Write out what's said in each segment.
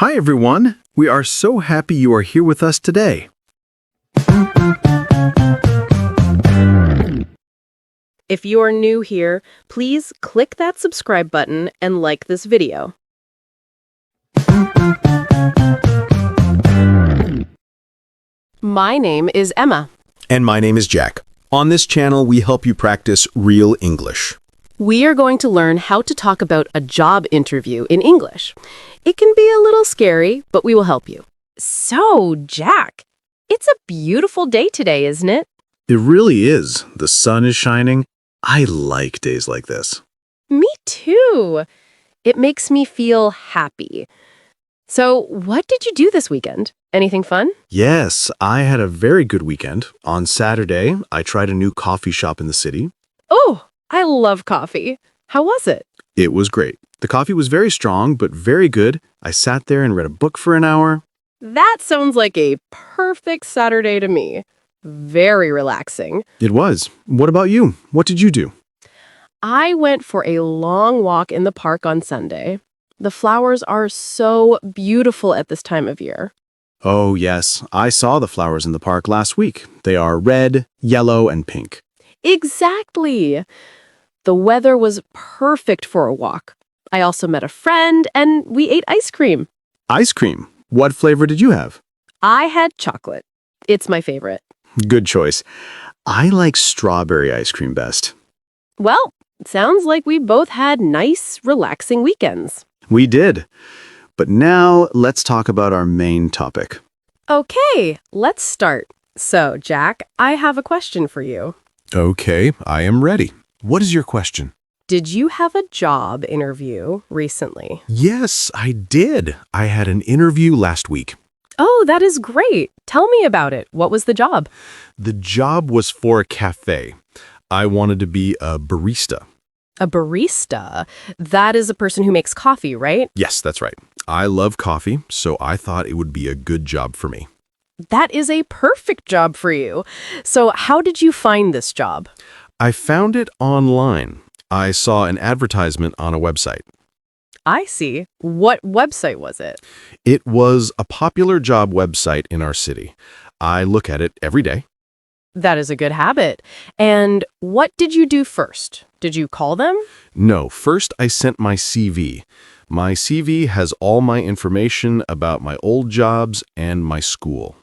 Hi, everyone. We are so happy you are here with us today. If you are new here, please click that subscribe button and like this video. My name is Emma. And my name is Jack. On this channel, we help you practice real English. We are going to learn how to talk about a job interview in English. It can be a little scary, but we will help you. So, Jack, it's a beautiful day today, isn't it? It really is. The sun is shining. I like days like this. Me too. It makes me feel happy. So, what did you do this weekend? Anything fun? Yes, I had a very good weekend. On Saturday, I tried a new coffee shop in the city. Oh, I love coffee. How was it? It was great. The coffee was very strong, but very good. I sat there and read a book for an hour. That sounds like a perfect Saturday to me. Very relaxing. It was. What about you? What did you do? I went for a long walk in the park on Sunday. The flowers are so beautiful at this time of year. Oh, yes. I saw the flowers in the park last week. They are red, yellow, and pink. Exactly. The weather was perfect for a walk. I also met a friend and we ate ice cream. Ice cream. What flavor did you have? I had chocolate. It's my favorite. Good choice. I like strawberry ice cream best. Well, sounds like we both had nice, relaxing weekends. We did. But now let's talk about our main topic. Okay, let's start. So, Jack, I have a question for you. Okay, I am ready. What is your question? Did you have a job interview recently? Yes, I did. I had an interview last week. Oh, that is great. Tell me about it. What was the job? The job was for a cafe. I wanted to be a barista. A barista. That is a person who makes coffee, right? Yes, that's right. I love coffee, so I thought it would be a good job for me. That is a perfect job for you. So how did you find this job? I found it online. I saw an advertisement on a website. I see. What website was it? It was a popular job website in our city. I look at it every day. That is a good habit. And what did you do first? Did you call them? No, first I sent my CV. My CV has all my information about my old jobs and my school.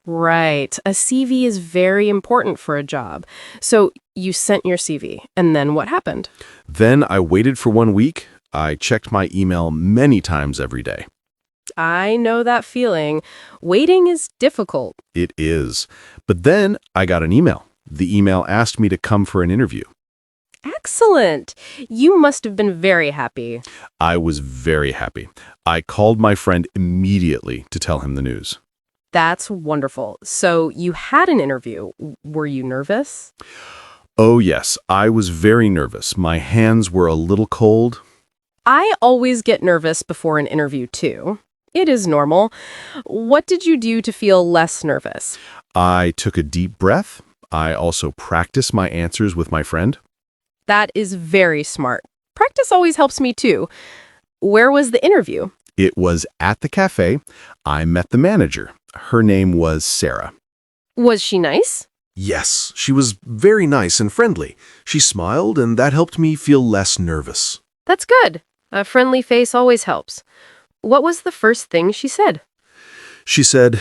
Right. A CV is very important for a job. So you sent your CV, and then what happened? Then I waited for 1 week. I checked my email many times every day. I know that feeling. Waiting is difficult. It is. But then I got an email. The email asked me to come for an interview. Excellent. You must have been very happy. I was very happy. I called my friend immediately to tell him the news. That's wonderful. So you had an interview. Were you nervous? Oh, yes, I was very nervous. My hands were a little cold. I always get nervous before an interview, too. It is normal. What did you do to feel less nervous? I took a deep breath. I also practiced my answers with my friend. That is very smart. Practice always helps me, too. Where was the interview? It was at the cafe. I met the manager. Her name was Sarah. Was she nice? Yes, she was very nice and friendly. She smiled, and that helped me feel less nervous. That's good. A friendly face always helps. What was the first thing she said? She said,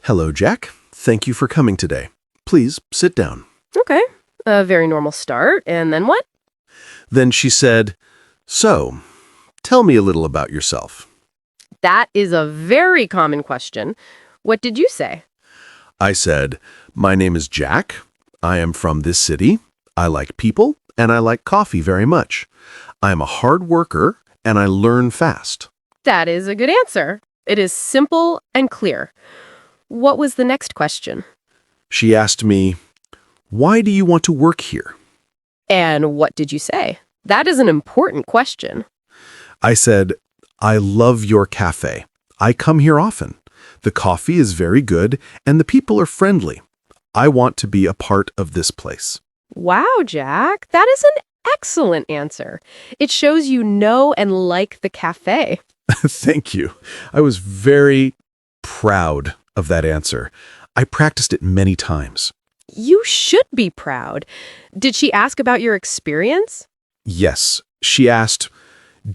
"Hello, Jack. Thank you for coming today. Please sit down." Okay. A very normal start. And then what? Then she said, "So, tell me a little about yourself." That is a very common question. What did you say? I said, "My name is Jack. I am from this city. I like people, and I like coffee very much. I am a hard worker, and I learn fast." That is a good answer. It is simple and clear. What was the next question? She asked me, "Why do you want to work here?" And what did you say? That is an important question. I said, "I love your cafe. I come here often. The coffee is very good, and the people are friendly. I want to be a part of this place." Wow, Jack, that is an excellent answer. It shows you know and like the cafe. Thank you. I was very proud of that answer. I practiced it many times. You should be proud. Did she ask about your experience? Yes, she asked,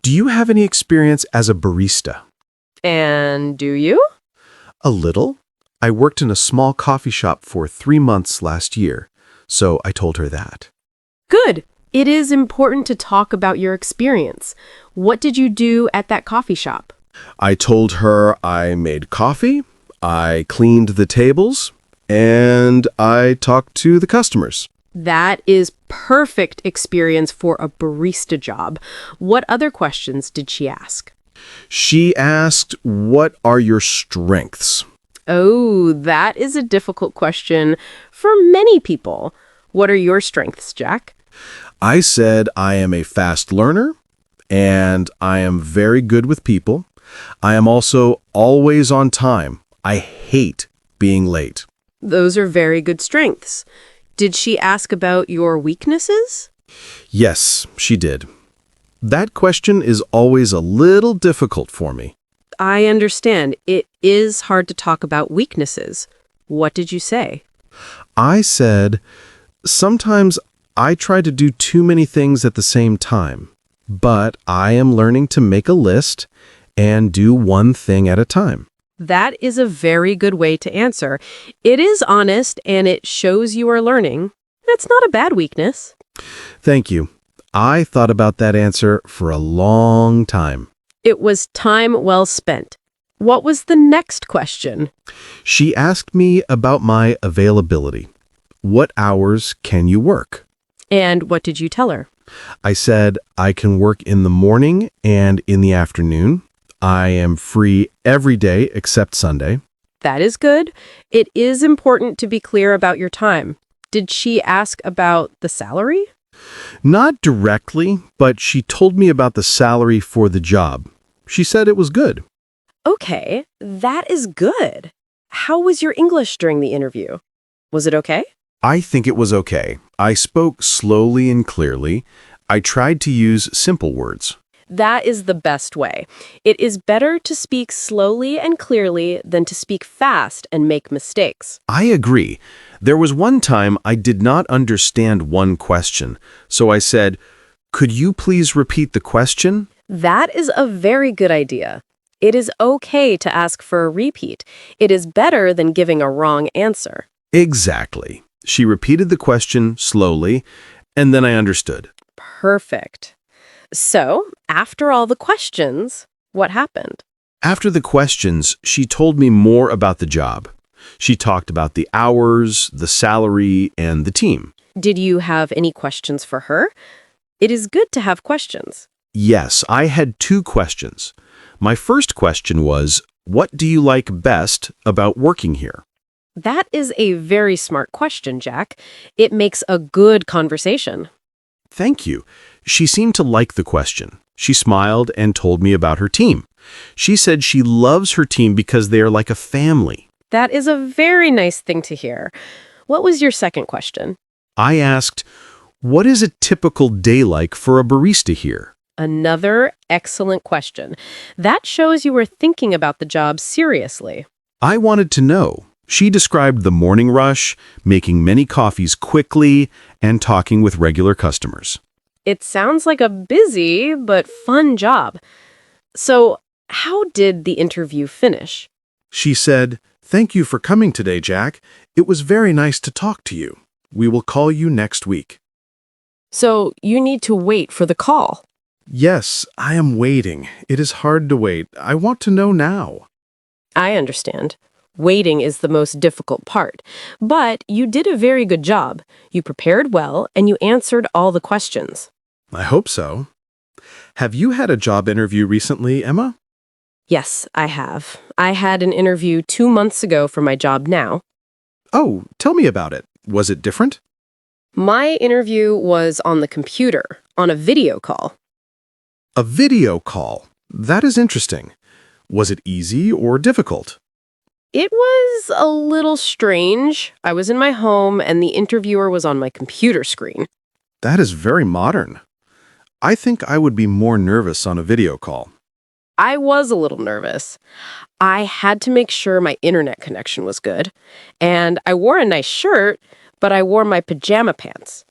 "Do you have any experience as a barista?" And do you? A little. I worked in a small coffee shop for 3 months last year, so I told her that. Good. It is important to talk about your experience. What did you do at that coffee shop? I told her I made coffee, I cleaned the tables, and I talked to the customers. That is perfect experience for a barista job. What other questions did she ask? She asked, "What are your strengths?" Oh, that is a difficult question for many people. What are your strengths, Jack? I said I am a fast learner, and I am very good with people. I am also always on time. I hate being late. Those are very good strengths. Did she ask about your weaknesses? Yes, she did. That question is always a little difficult for me. I understand. It is hard to talk about weaknesses. What did you say? I said, sometimes I try to do too many things at the same time, but I am learning to make a list and do one thing at a time. That is a very good way to answer. It is honest and it shows you are learning. That's not a bad weakness. Thank you. I thought about that answer for a long time. It was time well spent. What was the next question? She asked me about my availability. What hours can you work? And what did you tell her? I said I can work in the morning and in the afternoon. I am free every day except Sunday. That is good. It is important to be clear about your time. Did she ask about the salary? Not directly, but she told me about the salary for the job. She said it was good. Okay, that is good. How was your English during the interview? Was it okay? I think it was okay. I spoke slowly and clearly. I tried to use simple words. That is the best way. It is better to speak slowly and clearly than to speak fast and make mistakes. I agree. There was one time I did not understand one question, so I said, "Could you please repeat the question?" That is a very good idea. It is okay to ask for a repeat. It is better than giving a wrong answer. Exactly. She repeated the question slowly, and then I understood. Perfect. So, after all the questions, what happened? After the questions, she told me more about the job. She talked about the hours, the salary, and the team. Did you have any questions for her? It is good to have questions. Yes, I had 2 questions. My first question was, what do you like best about working here? That is a very smart question, Jack. It makes a good conversation. Thank you. She seemed to like the question. She smiled and told me about her team. She said she loves her team because they are like a family. That is a very nice thing to hear. What was your second question? I asked, what is a typical day like for a barista here? Another excellent question. That shows you were thinking about the job seriously. I wanted to know. She described the morning rush, making many coffees quickly, and talking with regular customers. It sounds like a busy but fun job. So, how did the interview finish? She said, "Thank you for coming today, Jack. It was very nice to talk to you. We will call you next week." So, you need to wait for the call. Yes, I am waiting. It is hard to wait. I want to know now. I understand. Waiting is the most difficult part. But you did a very good job. You prepared well, and you answered all the questions. I hope so. Have you had a job interview recently, Emma? Yes, I have. I had an interview 2 months ago for my job now. Oh, tell me about it. Was it different? My interview was on the computer, on a video call. A video call. That is interesting. Was it easy or difficult? It was a little strange. I was in my home and the interviewer was on my computer screen. That is very modern. I think I would be more nervous on a video call. I was a little nervous. I had to make sure my internet connection was good. And I wore a nice shirt, but I wore my pajama pants.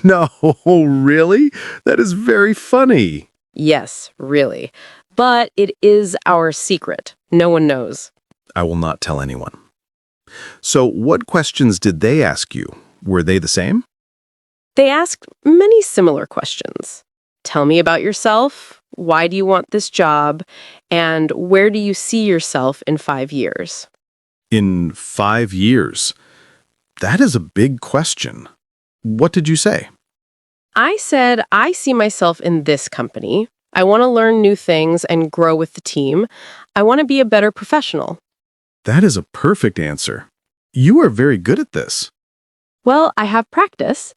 No, really? That is very funny. Yes, really. But it is our secret. No one knows. I will not tell anyone. So what questions did they ask you? Were they the same? They asked many similar questions. Tell me about yourself. Why do you want this job? And where do you see yourself in 5 years? In 5 years. That is a big question. What did you say? I said, I see myself in this company. I want to learn new things and grow with the team. I want to be a better professional. That is a perfect answer. You are very good at this. Well, I have practice.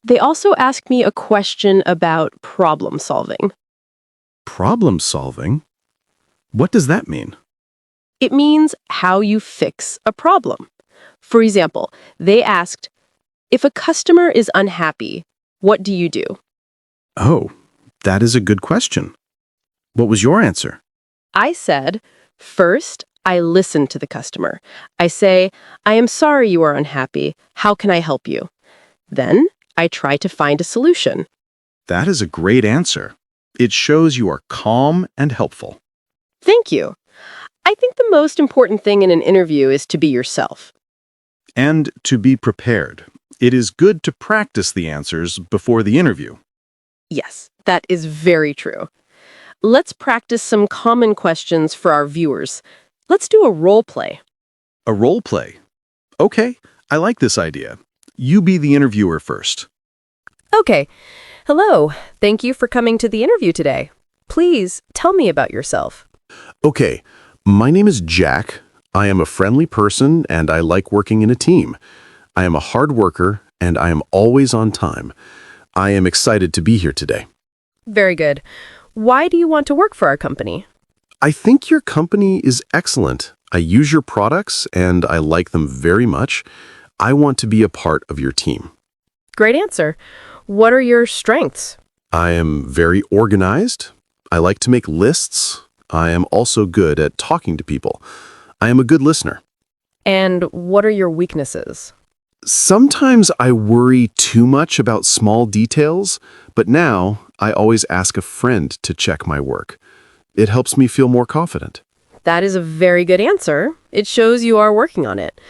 They also asked me a question about problem solving. Problem solving? What does that mean? It means how you fix a problem. For example, they asked, if a customer is unhappy, what do you do? Oh, that is a good question. What was your answer? I said, first, I listen to the customer. I say, I am sorry you are unhappy. How can I help you? Then I try to find a solution. That is a great answer. It shows you are calm and helpful. Thank you. I think the most important thing in an interview is to be yourself. And to be prepared. It is good to practice the answers before the interview. Yes, that is very true. Let's practice some common questions for our viewers. Let's do a role play. A role play. Okay, I like this idea. You be the interviewer first. Okay. Hello. Thank you for coming to the interview today. Please tell me about yourself. Okay, my name is Jack. I am a friendly person and I like working in a team. I am a hard worker and I am always on time. I am excited to be here today. Very good. Why do you want to work for our company? I think your company is excellent. I use your products and I like them very much. I want to be a part of your team. Great answer. What are your strengths? I am very organized. I like to make lists. I am also good at talking to people. I am a good listener. And what are your weaknesses? Sometimes I worry too much about small details, but now I always ask a friend to check my work. It helps me feel more confident. That is a very good answer. It shows you are working on it.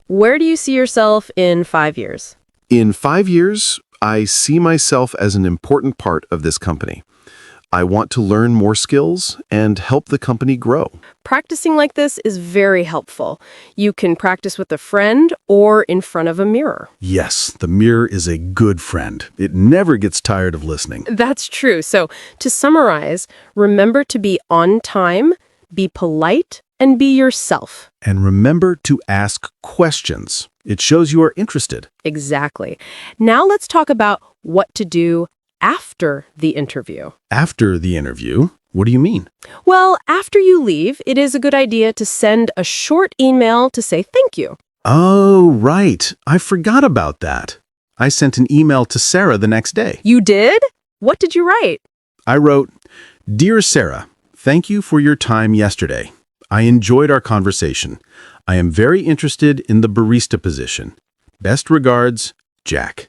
Where do you see yourself in 5 years? In 5 years, I see myself as an important part of this company. I want to learn more skills and help the company grow. Practicing like this is very helpful. You can practice with a friend or in front of a mirror. Yes, the mirror is a good friend. It never gets tired of listening. That's true. So, to summarize, remember to be on time, be polite, and be yourself. And remember to ask questions. It shows you are interested. Exactly. Now let's talk about what to do after the interview. After the interview, what do you mean? Well, after you leave, it is a good idea to send a short email to say thank you. Oh, right. I forgot about that. I sent an email to Sarah the next day. You did? What did you write? I wrote, Dear Sarah, thank you for your time yesterday. I enjoyed our conversation. I am very interested in the barista position. Best regards, Jack.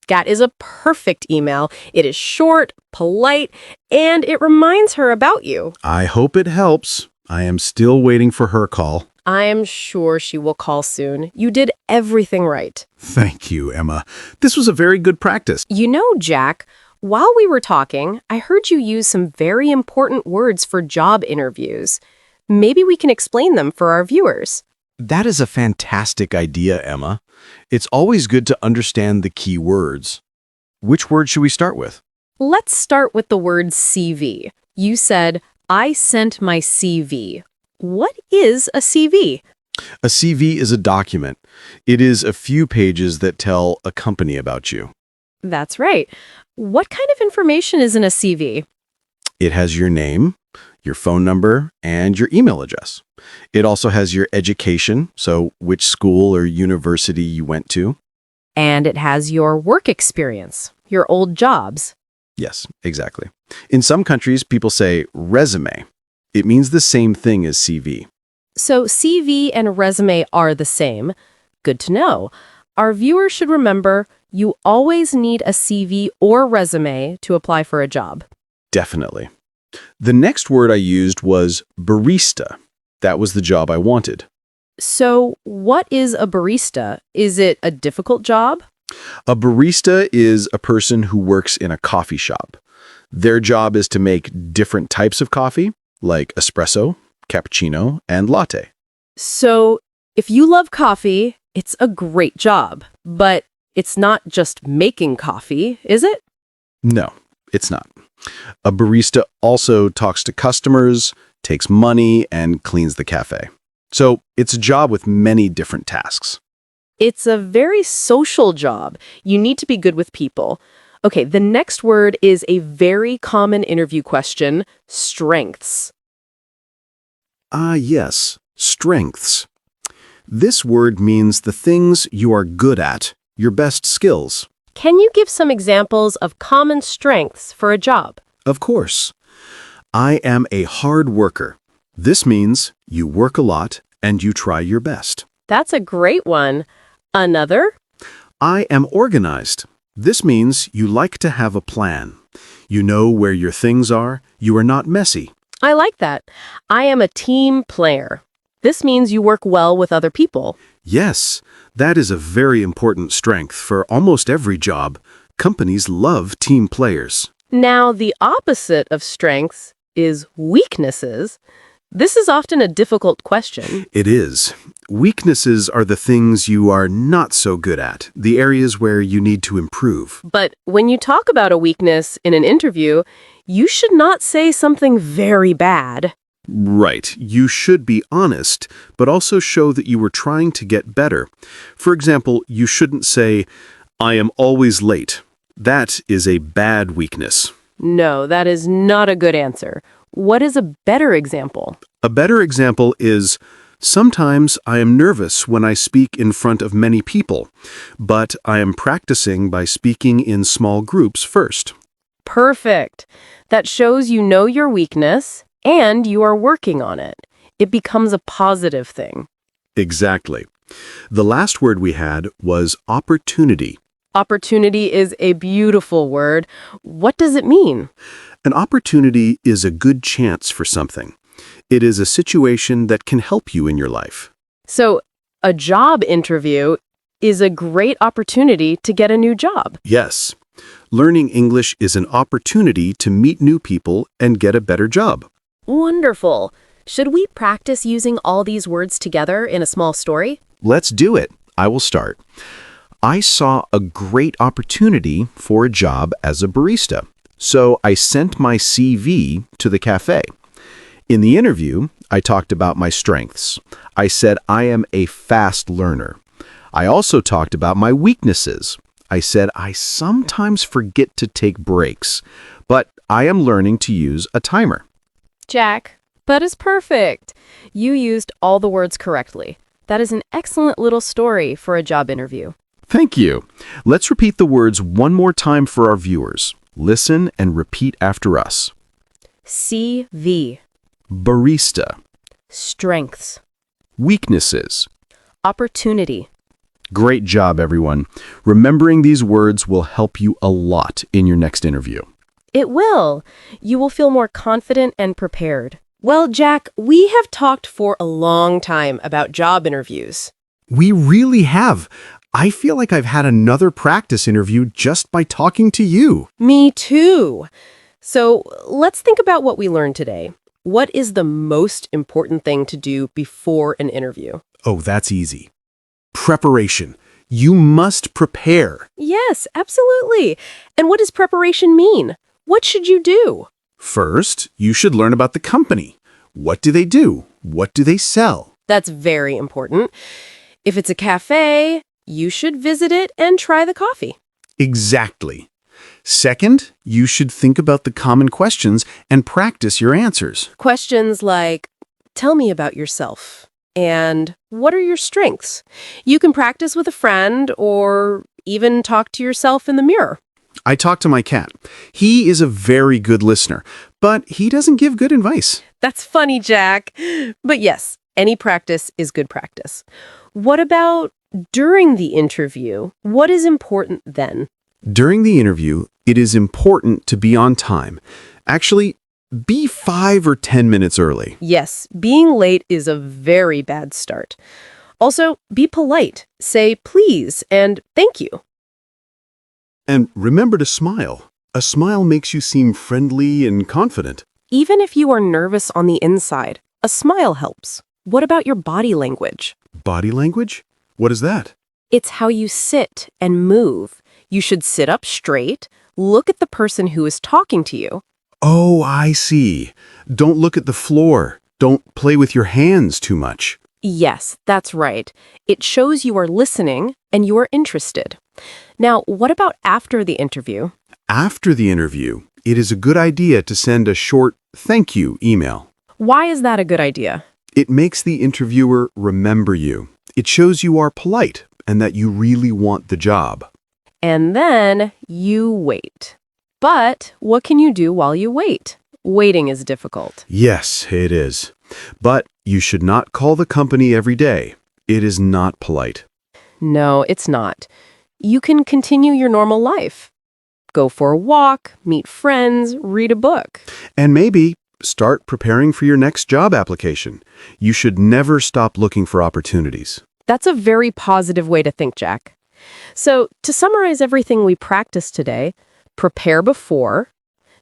That is a perfect email. It is short, polite, and it reminds her about you. I hope it helps. I am still waiting for her call. I am sure she will call soon. You did everything right. Thank you, Emma. This was a very good practice. You know, Jack, while we were talking, I heard you use some very important words for job interviews. Maybe we can explain them for our viewers. That is a fantastic idea, Emma. It's always good to understand the key words. Which word should we start with? Let's start with the word CV. You said, I sent my CV. What is a CV? A CV is a document. It is a few pages that tell a company about you. That's right. What kind of information is in a CV? It has your name, your phone number, and your email address. It also has your education, so which school or university you went to. And it has your work experience, your old jobs. Yes, exactly. In some countries, people say resume. It means the same thing as CV. So CV and resume are the same. Good to know. Our viewers should remember you always need a CV or resume to apply for a job. Definitely. The next word I used was barista. That was the job I wanted. So what is a barista? Is it a difficult job? A barista is a person who works in a coffee shop. Their job is to make different types of coffee, like espresso, cappuccino, and latte. So if you love coffee, it's a great job. But it's not just making coffee, is it? No, it's not. A barista also talks to customers, takes money, and cleans the cafe. So it's a job with many different tasks. It's a very social job. You need to be good with people. Okay, the next word is a very common interview question, strengths. Yes, strengths. This word means the things you are good at, your best skills. Can you give some examples of common strengths for a job? Of course. I am a hard worker. This means you work a lot and you try your best. That's a great one. Another? I am organized. This means you like to have a plan. You know where your things are. You are not messy. I like that. I am a team player. This means you work well with other people. Yes, that is a very important strength for almost every job. Companies love team players. Now, the opposite of strengths is weaknesses. This is often a difficult question. It is. Weaknesses are the things you are not so good at, the areas where you need to improve. But when you talk about a weakness in an interview, you should not say something very bad. Right. You should be honest, but also show that you were trying to get better. For example, you shouldn't say, I am always late. That is a bad weakness. No, that is not a good answer. What is a better example? A better example is, sometimes I am nervous when I speak in front of many people, but I am practicing by speaking in small groups first. Perfect. That shows you know your weakness and you are working on it. It becomes a positive thing. Exactly. The last word we had was opportunity. Opportunity is a beautiful word. What does it mean? An opportunity is a good chance for something. It is a situation that can help you in your life. So, a job interview is a great opportunity to get a new job. Yes. Learning English is an opportunity to meet new people and get a better job. Wonderful. Should we practice using all these words together in a small story? Let's do it. I will start. I saw a great opportunity for a job as a barista, so I sent my CV to the cafe. In the interview, I talked about my strengths. I said I am a fast learner. I also talked about my weaknesses. I said I sometimes forget to take breaks, but I am learning to use a timer. Jack, that is perfect. You used all the words correctly. That is an excellent little story for a job interview. Thank you. Let's repeat the words one more time for our viewers. Listen and repeat after us. CV. Barista. Strengths. Weaknesses. Opportunity. Great job, everyone. Remembering these words will help you a lot in your next interview. It will. You will feel more confident and prepared. Well, Jack, we have talked for a long time about job interviews. We really have. I feel like I've had another practice interview just by talking to you. Me too. So let's think about what we learned today. What is the most important thing to do before an interview? Oh, that's easy. Preparation. You must prepare. Yes, absolutely. And what does preparation mean? What should you do? First, you should learn about the company. What do they do? What do they sell? That's very important. If it's a cafe, you should visit it and try the coffee. Exactly. Second, you should think about the common questions and practice your answers. Questions like, tell me about yourself, and what are your strengths? You can practice with a friend or even talk to yourself in the mirror. I talked to my cat. He is a very good listener, but he doesn't give good advice. That's funny, Jack. But yes, any practice is good practice. What about during the interview? What is important then? During the interview, it is important to be on time. Actually, be 5 or 10 minutes early. Yes, being late is a very bad start. Also, be polite. Say please and thank you. And remember to smile. A smile makes you seem friendly and confident. Even if you are nervous on the inside, a smile helps. What about your body language? Body language? What is that? It's how you sit and move. You should sit up straight, look at the person who is talking to you. Oh, I see. Don't look at the floor. Don't play with your hands too much. Yes, that's right. It shows you are listening and you are interested. Now, what about after the interview? After the interview, it is a good idea to send a short thank you email. Why is that a good idea? It makes the interviewer remember you. It shows you are polite and that you really want the job. And then you wait. But what can you do while you wait? Waiting is difficult. Yes, it is. But you should not call the company every day. It is not polite. No, it's not. You can continue your normal life. Go for a walk, meet friends, read a book. And maybe start preparing for your next job application. You should never stop looking for opportunities. That's a very positive way to think, Jack. So, to summarize everything we practiced today, prepare before,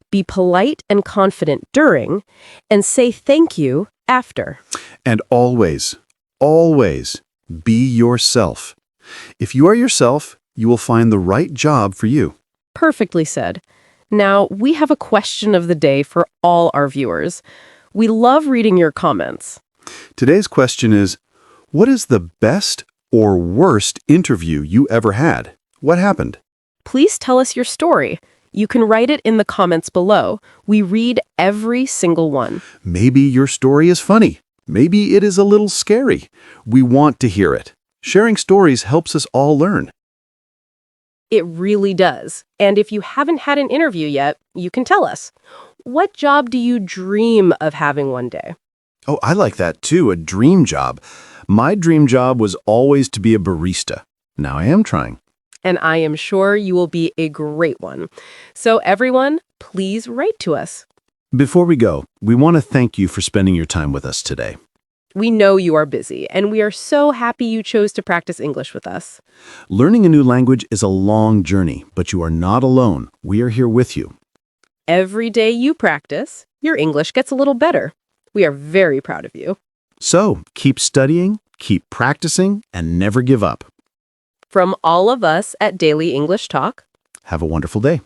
be polite and confident during, and say thank you after. And always, always be yourself. If you are yourself, you will find the right job for you. Perfectly said. Now, we have a question of the day for all our viewers. We love reading your comments. Today's question is, what is the best or worst interview you ever had? What happened? Please tell us your story. You can write it in the comments below. We read every single one. Maybe your story is funny. Maybe it is a little scary. We want to hear it. Sharing stories helps us all learn. It really does. And if you haven't had an interview yet, you can tell us. What job do you dream of having one day? Oh, I like that too, a dream job. My dream job was always to be a barista. Now I am trying. And I am sure you will be a great one. So everyone, please write to us. Before we go, we want to thank you for spending your time with us today. We know you are busy, and we are so happy you chose to practice English with us. Learning a new language is a long journey, but you are not alone. We are here with you. Every day you practice, your English gets a little better. We are very proud of you. So, keep studying, keep practicing, and never give up. From all of us at Daily English Talk, Have a wonderful day.